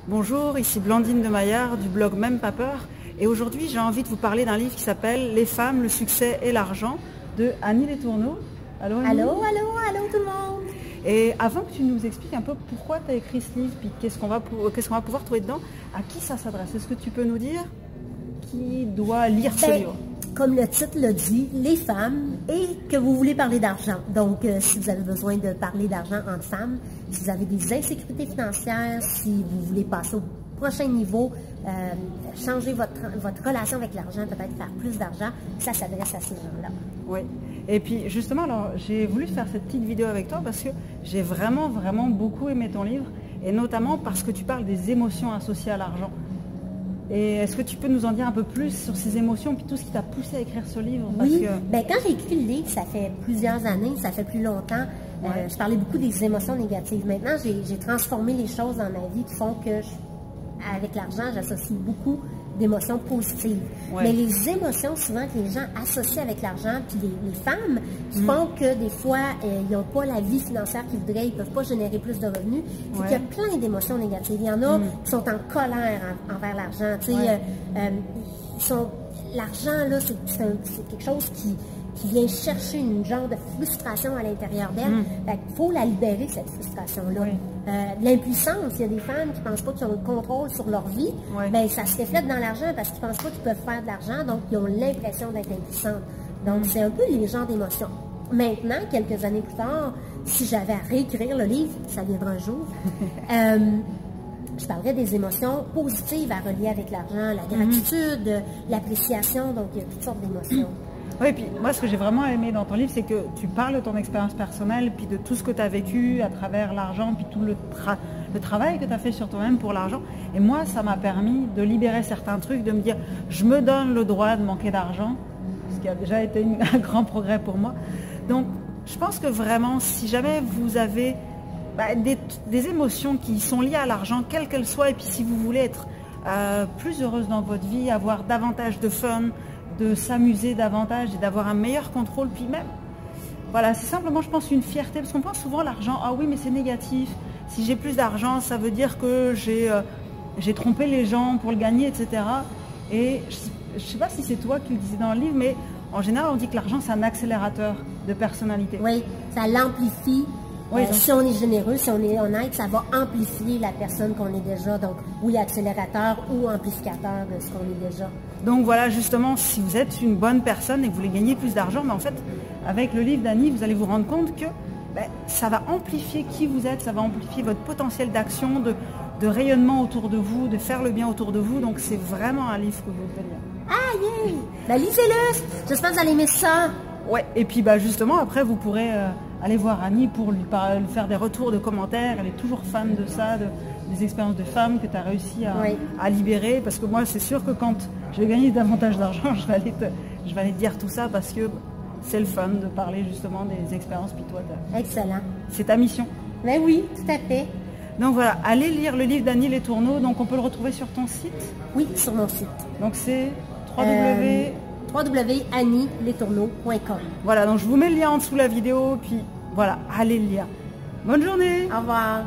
Bonjour, ici Blandine de Maillard du blog Même pas peur. Et aujourd'hui, j'ai envie de vous parler d'un livre qui s'appelle Les femmes, le succès et l'argent de Annie Letourneau. Allô, Annie. Allô tout le monde. Et avant que tu nous expliques un peu pourquoi tu as écrit ce livre, puis qu'est-ce qu'on va pouvoir trouver dedans, à qui ça s'adresse? Est-ce que tu peux nous dire qui doit lire ce livre? Comme le titre le dit, les femmes et que vous voulez parler d'argent. Donc, si vous avez besoin de parler d'argent entre femmes, si vous avez des insécurités financières, si vous voulez passer au prochain niveau, changer votre relation avec l'argent, peut-être faire plus d'argent, ça s'adresse à ces gens-là. Oui. Et puis justement, alors j'ai voulu faire cette petite vidéo avec toi parce que j'ai vraiment beaucoup aimé ton livre et notamment parce que tu parles des émotions associées à l'argent. Et est-ce que tu peux nous en dire un peu plus sur ces émotions puis tout ce qui t'a poussé à écrire ce livre? Oui, quand j'ai écrit le livre, ça fait plusieurs années, ça fait plus longtemps, je parlais beaucoup des émotions négatives. Maintenant, j'ai transformé les choses dans ma vie qui font que, avec l'argent, j'associe beaucoup d'émotions positives. Ouais. Mais les émotions, souvent, que les gens associent avec l'argent, puis les femmes, font que des fois, ils n'ont pas la vie financière qu'ils voudraient, ils ne peuvent pas générer plus de revenus. C'est qu'il y a plein d'émotions négatives. Il y en a qui sont en colère envers l'argent. Tu sais, l'argent, là, c'est quelque chose qui vient chercher une genre de frustration à l'intérieur d'elle. Il faut la libérer, cette frustration-là. L'impuissance, il y a des femmes qui ne pensent pas qu'ils ont le contrôle sur leur vie, ben, ça se reflète dans l'argent parce qu'ils ne pensent pas qu'ils peuvent faire de l'argent, donc ils ont l'impression d'être impuissantes. Donc, c'est un peu les genres d'émotions. Maintenant, quelques années plus tard, si j'avais à réécrire le livre, ça viendra un jour, je parlerais des émotions positives à relier avec l'argent, la gratitude, l'appréciation, donc il y a toutes sortes d'émotions. Oui, puis moi, ce que j'ai vraiment aimé dans ton livre, c'est que tu parles de ton expérience personnelle, puis de tout ce que tu as vécu à travers l'argent, puis tout le travail que tu as fait sur toi-même pour l'argent. Et moi, ça m'a permis de libérer certains trucs, de me dire, je me donne le droit de manquer d'argent, ce qui a déjà été un grand progrès pour moi. Donc, je pense que vraiment, si jamais vous avez des émotions qui sont liées à l'argent, quelles qu'elles soient, et puis si vous voulez être plus heureuse dans votre vie, avoir davantage de fun, de s'amuser davantage et d'avoir un meilleur contrôle, puis même, voilà, c'est simplement, je pense, une fierté, parce qu'on pense souvent l'argent, ah oui, mais c'est négatif, si j'ai plus d'argent, ça veut dire que j'ai trompé les gens pour le gagner, etc. Et je ne sais pas si c'est toi qui le disais dans le livre, mais en général, on dit que l'argent, c'est un accélérateur de personnalité. Oui, ça l'amplifie. Oui, si on est généreux, si on est honnête, ça va amplifier la personne qu'on est déjà. Donc, oui, accélérateur ou amplificateur de ce qu'on est déjà. Donc voilà, justement, si vous êtes une bonne personne et que vous voulez gagner plus d'argent, mais en fait, avec le livre d'Annie, vous allez vous rendre compte que ça va amplifier qui vous êtes, ça va amplifier votre potentiel d'action, de rayonnement autour de vous, de faire le bien autour de vous. Donc, c'est vraiment un livre que vous devez lire. Ah, yeah! Lisez-le! J'espère que vous allez aimer ça. Ouais, et puis justement, après, vous pourrez aller voir Annie pour lui faire des retours de commentaires. Elle est toujours fan de ça, des expériences de femmes que tu as réussi à libérer. Parce que moi, c'est sûr que quand je vais gagner davantage d'argent, je vais aller te dire tout ça parce que c'est le fun de parler justement des expériences. Puis toi, excellent. C'est ta mission. Mais oui, tout à fait. Donc voilà, allez lire le livre d'Annie Letourneau. Donc on peut le retrouver sur ton site? Oui, sur mon site. Donc c'est www.annieletourneau.com. Voilà, donc je vous mets le lien en dessous de la vidéo, puis voilà, allez le lire. Bonne journée. Au revoir.